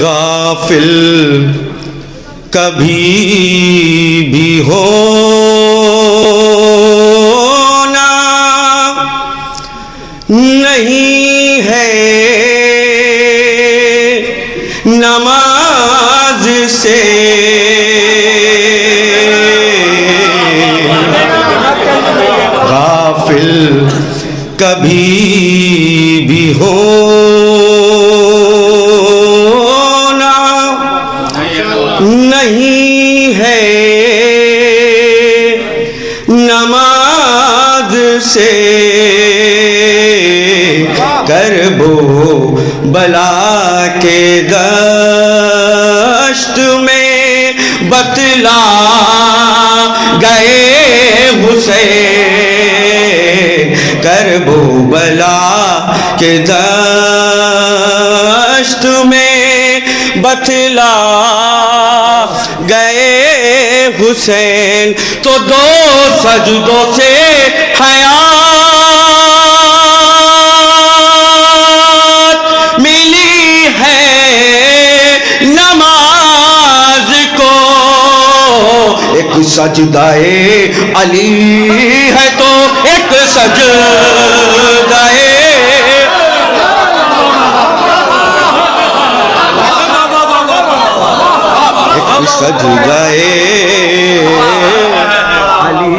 غافل کبھی بھی ہونا نہیں ہے نماز سے، غافل کبھی بھی ہونا نہیں ہے نماز سے، کرب و بلا کے دشت میں بتلا گئے حسین، کرب و بلا کے دشت میں بتلا گئے حسین، تو دو سجدوں سے حیات ملی ہے نماز کو، ایک سجدہ علی ہے تو ایک سجدہ سجدہ علی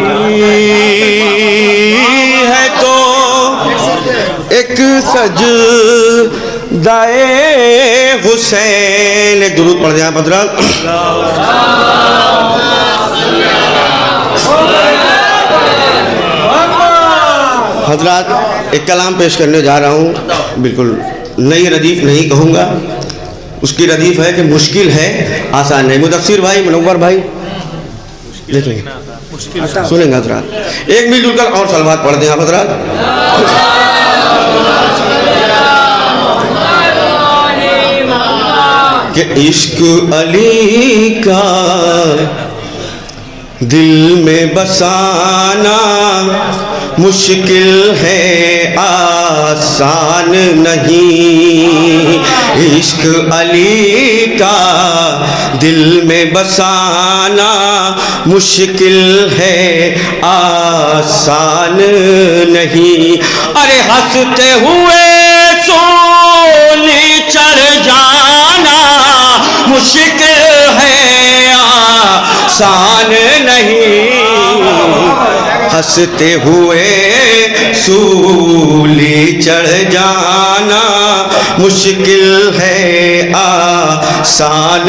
ہے تو ایک سجدہ حسین۔ ایک درود پڑھ دیں حضرات۔ حضرات ایک کلام پیش کرنے جا رہا ہوں، بالکل نئی ردیف نہیں کہوں گا، اس کی ردیف ہے کہ مشکل ہے آسان نہیں۔ مدثر بھائی، منور بھائی دیکھ لیں گے، سنیں گے حضرات، ایک مل جل کر اور صلوات پڑھ دیں آپ حضرات۔ کہ عشق علی کا دل میں بسانا مشکل ہے آسان نہیں، عشق علی کا دل میں بسانا مشکل ہے آسان نہیں، ارے ہنستے ہوئے سولی چڑھ جانا مشکل ہے آسان نہیں، ہنستے ہوئے سولی چڑھ جانا مشکل ہے آسان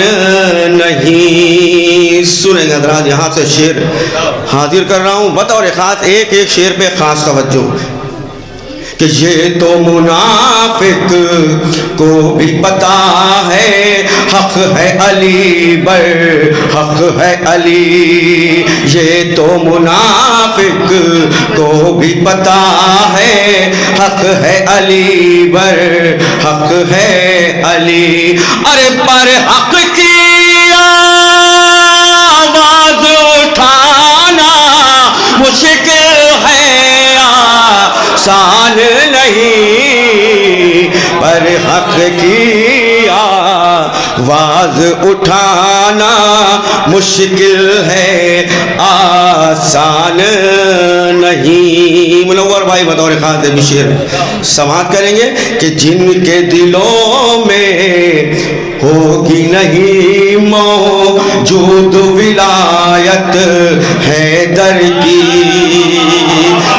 نہیں۔ سنیں حضرات، یہاں سے شعر حاضر کر رہا ہوں بطور خاص، ایک ایک شعر پہ خاص توجہ، کہ یہ تو منافق کو بھی پتا ہے حق ہے علی بر حق ہے علی، یہ تو منافق کو بھی پتا ہے حق ہے علی بر حق ہے علی، ارے پر حق کی آواز اٹھانا مشکل ہے آسان نہیں، پر حق کی آواز اٹھانا مشکل ہے آسان نہیں۔ منور بھائی بطور خاص بھی شعر سماعت کریں گے کہ جن کے دلوں میں ہوگی نہیں موجود ولایت حیدر کی،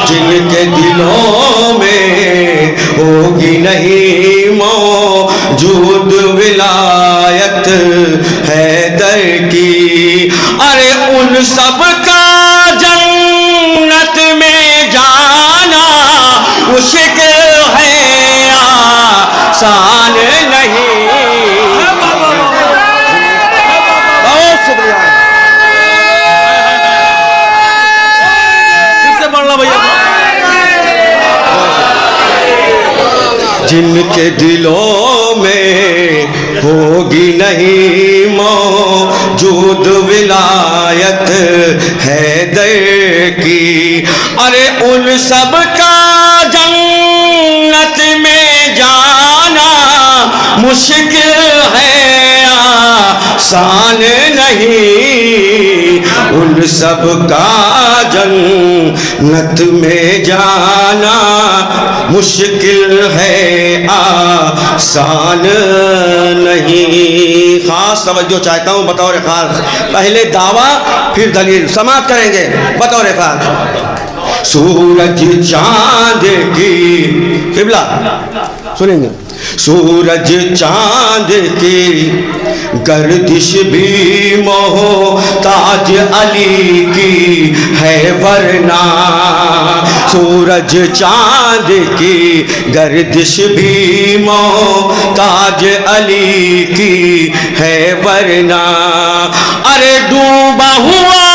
جن کے دلوں میں ہوگی نہیں موجود ولایت حیدر کی، ارے ان سب کا جنت میں جانا مشکل ہے آسان نہیں۔ بہت شکریہ، پھر سے پڑھ لو بھیا۔ جن کے دلوں میں ہوگی نہیں موجود ولایت حیدر کی، ارے ان سب کا جنت میں جانا مشکل ہے آسان نہیں، ان سب کا جنت میں جانا مشکل ہے، آسان نہیں۔ خاص توجہ چاہتا ہوں بطور خاص، پہلے دعویٰ پھر دلیل سماعت کریں گے بطور خاص۔ سورج چاند کی قبلہ سنیں گے، سورج چاند کی گردش بھی محتاج علی کی ہے ورنہ، سورج چاند کی گردش بھی محتاج علی کی ہے ورنہ، ارے ڈوبا ہوا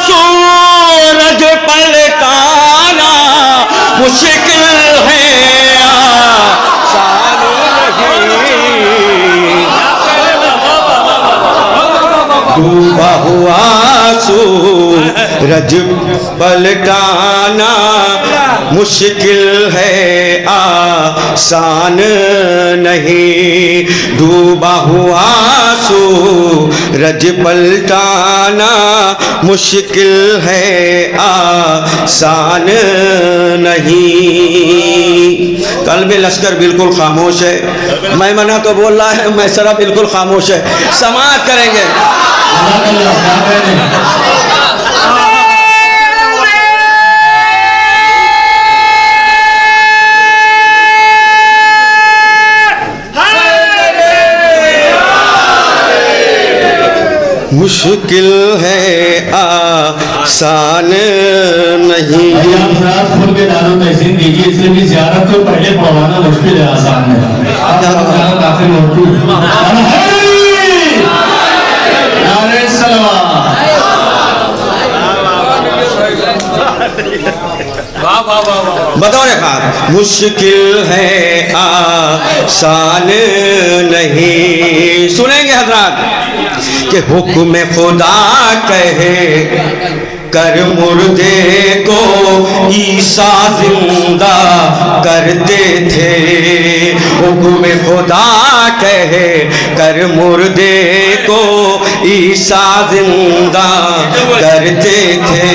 سورج پلٹانا مشکل ہے، ڈوبا ہوا سورج پلٹانا مشکل ہے، آسان نہیں، ڈوبا ہوا سورج پلٹانا مشکل ہے، آسان نہیں۔ قلب لشکر بالکل خاموش ہے، میمنہ تو بول رہا ہے، میسرہ بالکل خاموش ہے، سماعت کریں گے۔ مشکل ہے آسان نہیں۔ کھول کے دارو تحسین دیجیے، اس لیے بھی زیارت کو پہلے پڑھوانا مشکل ہے آسان ہے۔ آپ کافی موجود نعرہ سلوات۔ بطور خاص، مشکل ہے آسان نہیں۔ سنیں گے حضرات کہ حکم خدا کہے کر مردے کو عیسیٰ زندہ کرتے تھے، حکم خدا کہے کر مردے کو عیسیٰ زندہ کرتے تھے،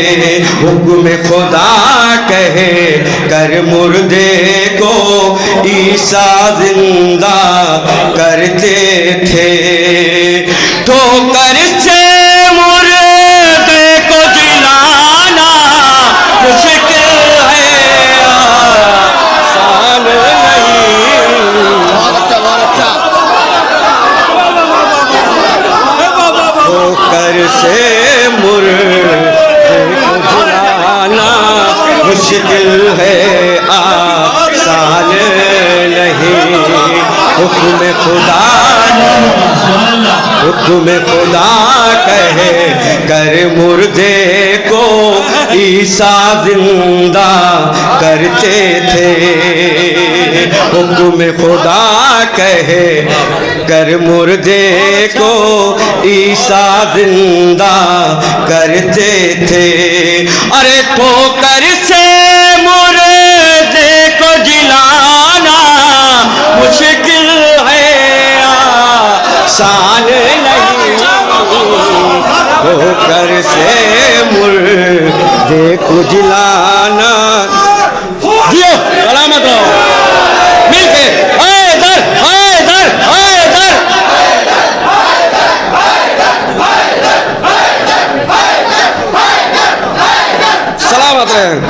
حکم خدا کہے کر مردے کو عیسیٰ زندہ کرتے تھے، ٹھوکر سے مردے کو جلانا مشکل ہے، آسان نہیں، ٹھوکر سے مردے کو جلانا مشکل ہے، آسان نہیں، حکم خدا حکم خدا کہے کر مردے کو عیسیٰ زندہ کرتے تھے، حکم خدا کہے کر مردے کو عیسیٰ زندہ کرتے تھے، ارے ٹھوکر سے مردے کو جلانا مشکل ہے، آسان نہیں، ٹھوکر سے مردے کو جلانا۔ جیو سلامت رہو مل کے، حیدر حیدر حیدر، سلامت رہیں۔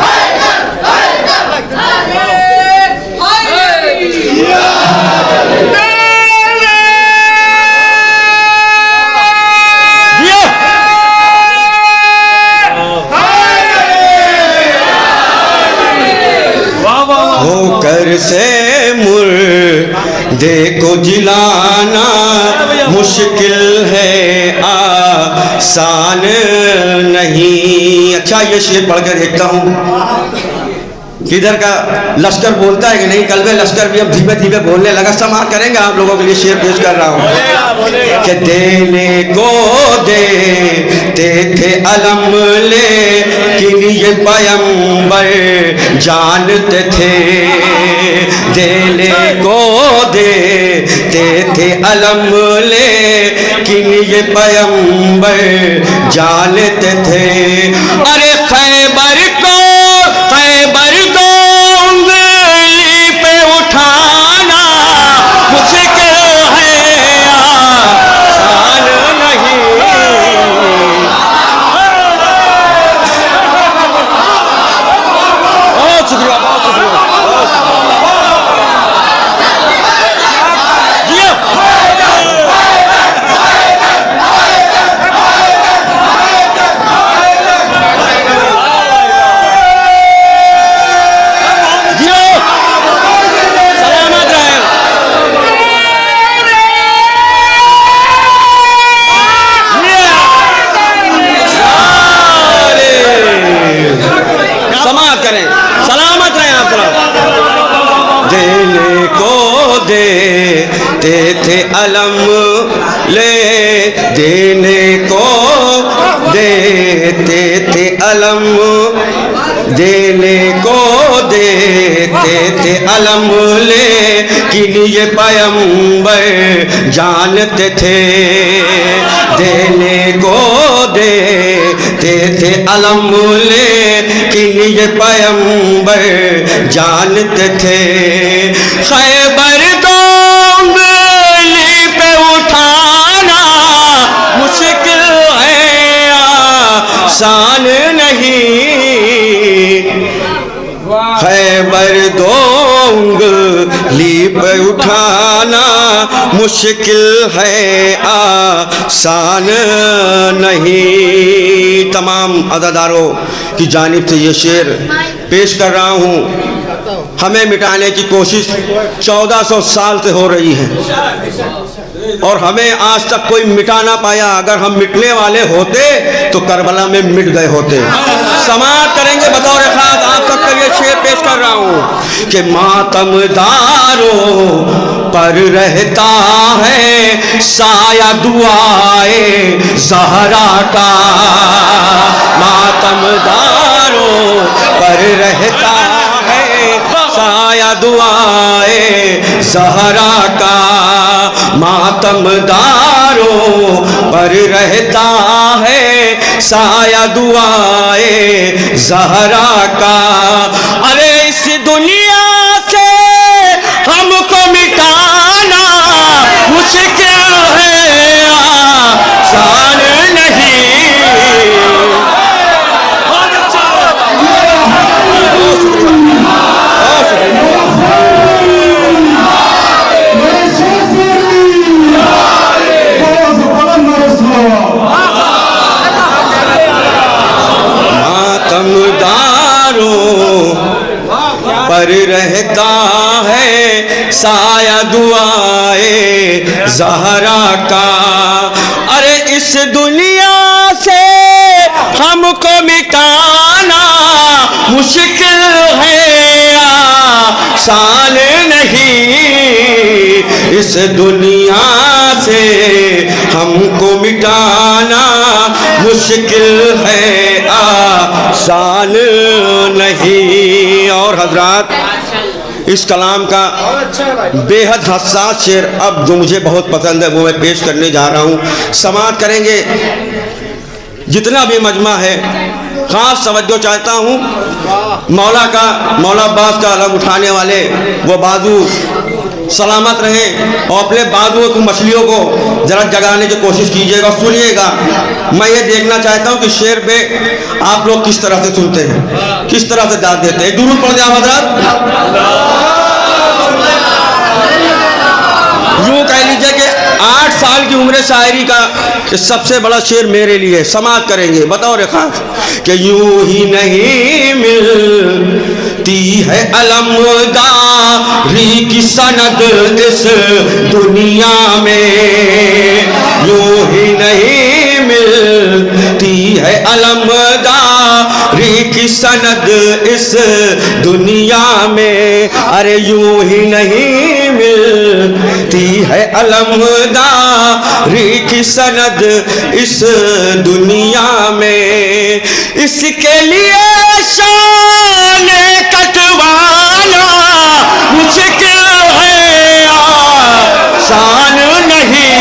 ٹھوکر سے مردے کو جلانا مشکل ہے، آسان نہیں۔ اچھا یہ شعر پڑھ کر دیکھتا ہوں کدھر کا لشکر بولتا ہے کہ نہیں۔ قلب لشکر بھی اب دھیمے دھیمے بولنے لگا، سماعت کریں گے آپ لوگوں کے لیے شعر پیش کر رہا ہوں کہ دینے کو دیتے تھے علم لیکن یہ پیغمبر جانتے تھے، دینے کو دیتے تھے علم لیکن یہ پیغمبر جانتے تھے ارے خیبر کو انگلی پہ اٹھانا مشکل ہے آسان نہیں بہت شکریہ بہت شکریہ سلامت رہیں آپ طرف دینے کو دیتے تھے علم لے دینے کو دیتے تھے علم دینے کو دیتے تھے علم لے لیکن یہ پیغمبر جانتے تھے دینے کو دیتے تھے علم لیکن یہ پیغمبر جانتے تھے خیبر کو انگلی پہ اٹھانا مشکل ہے آسان نہیں خیبر دو انگلی پہ اٹھانا مشکل ہے آسان نہیں تمام عزاداروں کی جانب سے یہ شعر پیش کر رہا ہوں ہمیں مٹانے کی کوشش 1400 سال سے ہو رہی ہے اور ہمیں آج تک کوئی مٹا نہ پایا اگر ہم مٹنے والے ہوتے تو کربلا میں مٹ گئے ہوتے سماعت کریں گے بطور خاص آپ تک یہ شعر پیش کر رہا ہوں کہ ماتم داروں پر رہتا ہے سایہ دعائے زہرا کا ماتم داروں پر رہتا ہے سایہ دعائے زہرا کا ماتم داروں پر رہتا ہے سایہ دعائے زہرا کا ارے اس دنیا سے ہم کو مٹانا مشکل ہے آسان نہیں ماتم داروں پر رہتا ہے سایہ دعائے زہرا کا ارے اس دنیا سے ہم کو مٹانا مشکل ہے آسان نہیں اس دنیا سے ہم کو مٹانا مشکل ہے آسان نہیں اور حضرات اس کلام کا بے حد حساس شعر اب جو مجھے بہت پسند ہے وہ میں پیش کرنے جا رہا ہوں سماعت کریں گے جتنا بھی مجمع ہے خاص توجہ چاہتا ہوں مولا عباس کا علم اٹھانے والے وہ بازو سلامت رہیں اور اپنے بازو کو مچھلیوں کو ذرا جگانے کی کوشش کیجیے گا سنیے گا میں یہ دیکھنا چاہتا ہوں کہ شعر پہ آپ لوگ کس طرح سے سنتے ہیں کس طرح سے داد دیتے ہیں درود پڑھ دیں آپ حضرات یوں کہہ لیجیے کہ 8 سال کی عمر شاعری کا سب سے بڑا شعر میرے لیے سماعت کریں گے بطور خاص کہ یوں ہی نہیں ملتی ہے علمداری کی سند اس دنیا میں یوں ہی نہیں ملتی ہے علمداری کی سند اس دنیا میں ارے یوں ہی نہیں ملتی ہے علمداری کی سند اس دنیا میں اس کے لیے شان کٹوانا مشکل ہے آسان نہیں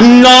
9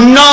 9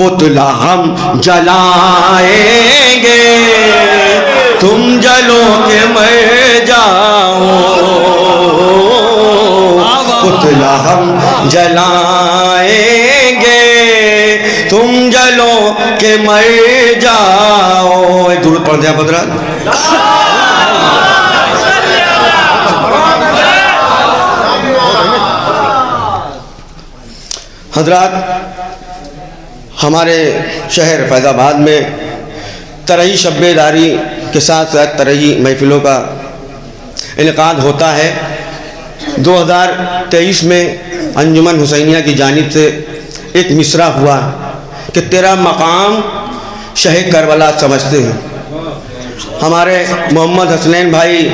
پتلا ہم جلائیں گے تم جلو کہ مر جاؤ پتلا ہم جلائیں گے تم جلو کہ مر جاؤ. ایک درود پڑھ دیں حضرات. حضرات ہمارے شہر فیض آباد میں ترہی شب بیداری کے ساتھ ساتھ ترہی محفلوں کا انعقاد ہوتا ہے. 2023 میں انجمن حسینیہ کی جانب سے ایک مصرع ہوا کہ تیرا مقام شہ کربلا سمجھتے ہیں. ہمارے محمد حسنین بھائی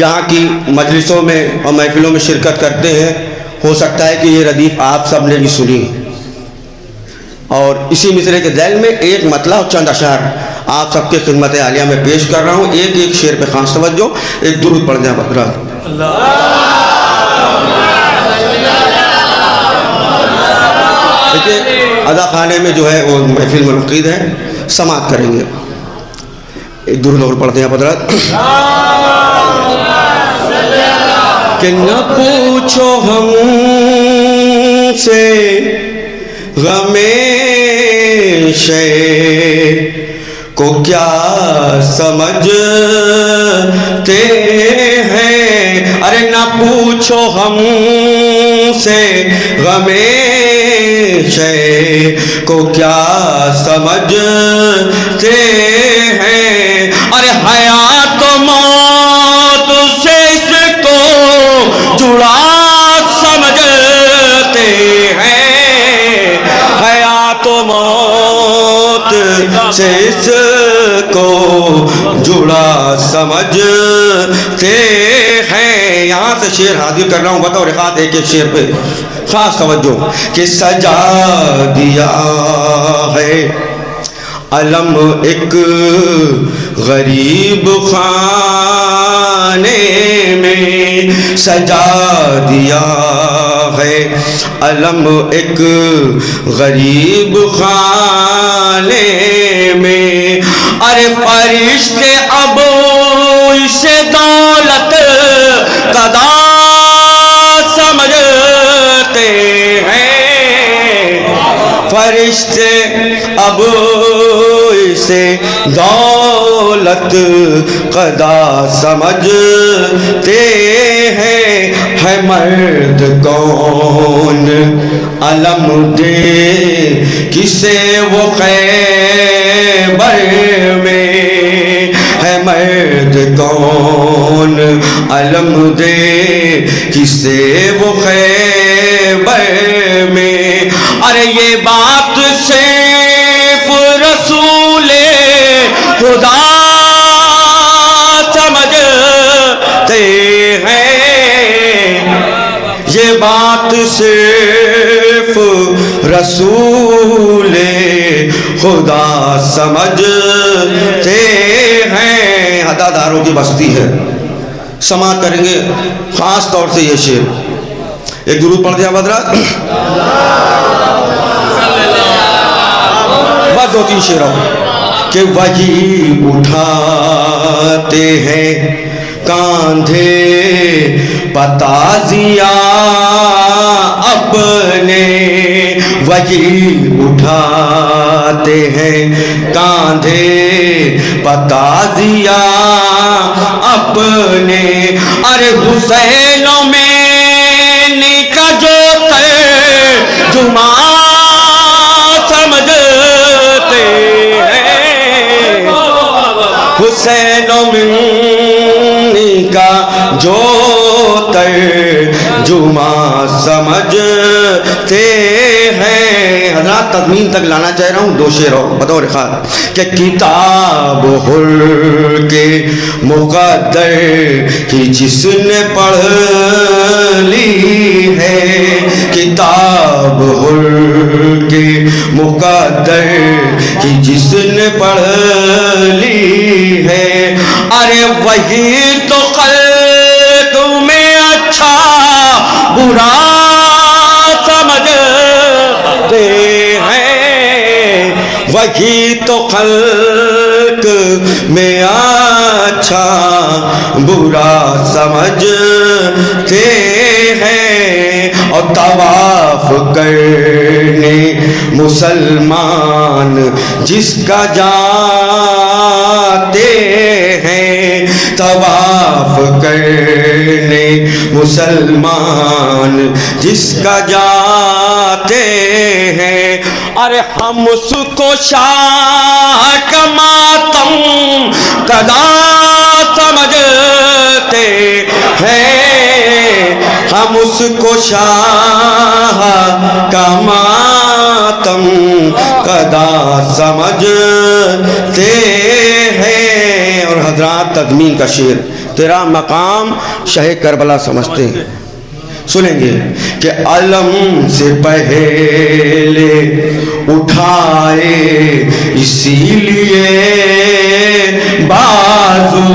یہاں کی مجلسوں میں اور محفلوں میں شرکت کرتے ہیں. ہو سکتا ہے کہ یہ ردیف آپ سب نے بھی سنی اور اسی مصرعے کے ذیل میں ایک مطلع اور چند اشعار آپ سب کے خدمت عالیہ میں پیش کر رہا ہوں. ایک ایک شعر پہ خاص توجہ. ایک درود پڑھ دیں حضرات. دیکھیے ادا خانے میں جو ہے وہ محفل منعقد ہے, سماعت کریں گے. ایک درود اور پڑھتے ہیں حضرات. کہ نہ پوچھو ہم سے غم شے کو کیا سمجھتے ہیں. ارے نہ پوچھو ہم سے غم شے کو کیا سمجھتے ہیں. ارے حیات و موت سے اس کو جڑا سمجھتے ہیں. حیات و موت سے اس کو جڑا سمجھتے ہیں. یہاں سے شعر حاضر کر رہا ہوں بطور خاص ایک ایک شعر پہ خاص توجہ. کہ سجا دیا ہے علم ایک غریب خانے میں, سجا دیا ہے علم ایک غریب خانے میں. ارے فرشتے اب اسے دولت قضا سمجھتے ہیں. فرشتے اب اسے دولت قضا سمجھتے ہیں. ہے مرد کون علم دے کسے وہ خیبر میں. ہے مرد کون علم دے کسے وہ خیبر میں. ارے یہ بات صرف رسول خدا سمجھتے ہیں. یہ بات صرف رسول خدا سمجھتے ہیں. ہداداروں کی بستی ہے, سماعت کریں گے خاص طور سے یہ شعر. ایک درود پڑھ دیا حضرات. بس دو تین شعر کہ وہی اٹھاتے ہیں کاندھے پتازیاں اپنے. وہی اٹھاتے ہیں کاندھے پتازیاں اپنے. ارے حسینوں میں کا جو ترجمہ سمجھتے ہیں. حسین و منی کا جو ترجمہ سمجھتے ہیں. حضرات تضمین تک لانا چاہ رہا ہوں. دو شعر اور بطور خاص کہ کتاب حر کے مقدر کی جس نے پڑھ لی ہے. کتاب حر کے مقدر کی جس نے پڑھ لی ہے. ارے وہی تو خلق میں اچھا برا سمجھتے ہیں. برا سمجھتے ہیں، اور طواف کرنے مسلمان جس کا جاتے ہیں، طواف کرنے مسلمان جس کا جاتے ہیں، ارے ہم اس کو شاہ کا ماتم قضا سمجھتے ہیں، ہم اس کو شاہ کا ماتم قضا سمجھتے ہیں۔ اور حضرات تضمین کا شعر، تیرا مقام شہ کربلا سمجھتے ہیں، سنیں گے کہ علم سے پہلے اٹھائے اسی لیے بازو،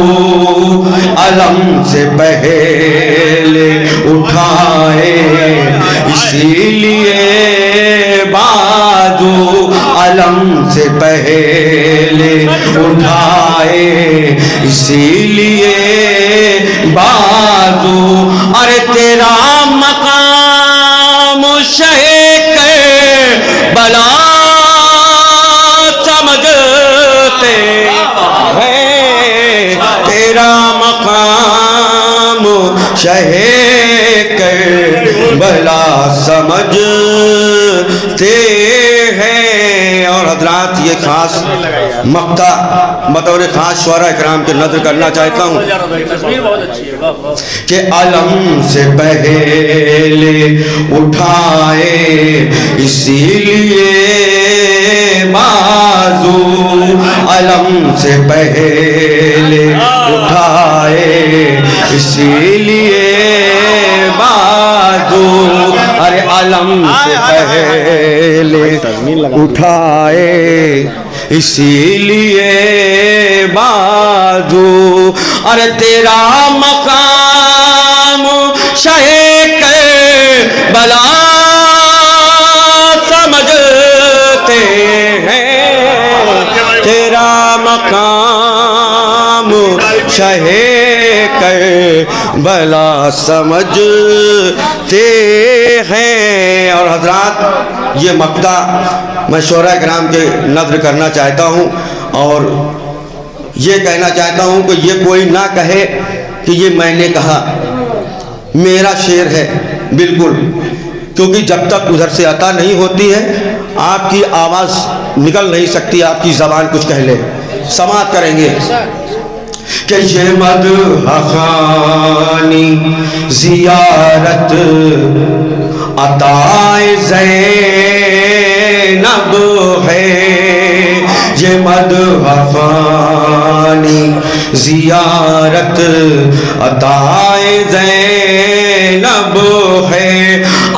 علم سے پہلے اٹھائے اسی لیے بازو، علم سے پہلے اٹھائے اسی لیے بازو، ارے تیرا مقام شہ کربلا سمجھتے ہیں، تیرا مقام شہ کربلا سمجھتے ہیں۔ اور حضرات یہ خاص مقطع بطور خاص شعراء اکرام کے نظر کرنا چاہتا ہوں کہ علم سے پہلے اٹھائے اسی لیے بازو، علم سے پہلے اٹھائے اسی لیے بازو، ارے علم سے پہلے اٹھائے اسی لیے بازو، ارے تیرا مقام شہ کربلا سمجھتے ہیں، تیرا مقام شہ کربلا سمجھتے ہیں۔ اور حضرات یہ مقطع میں شعراء کرام کے نظر کرنا چاہتا ہوں، اور یہ کہنا چاہتا ہوں کہ یہ کوئی نہ کہے کہ یہ میں نے کہا، میرا شعر ہے بالکل، کیونکہ جب تک ادھر سے عطا نہیں ہوتی ہے آپ کی آواز نکل نہیں سکتی، آپ کی زبان کچھ کہہ لے۔ سماعت کریں گے کہ یہ مدح خوانی زیارت عطائے زینب ہے، یہ مدح خوانی زیارت عطائے زینب ہے،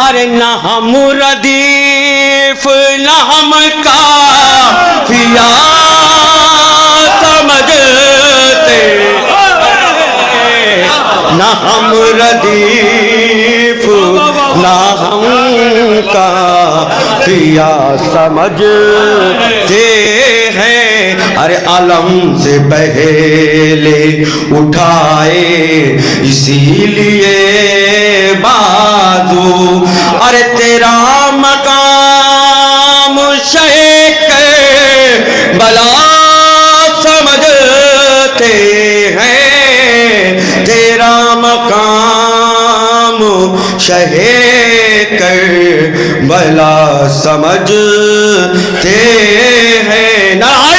ارے نہ ہم ردیف نہ ہم کافیہ سمجھتے، نہ ہم ردیف نہ ہم کافیہ سمجھتے ہیں، ارے علم سے پہلے اٹھائے اسی لیے بازو، ارے تیرا مقام شہ کربلا سمجھتے ہیں، تیرا مقام شہ کربلا سمجھتے ہیں۔ نعرہ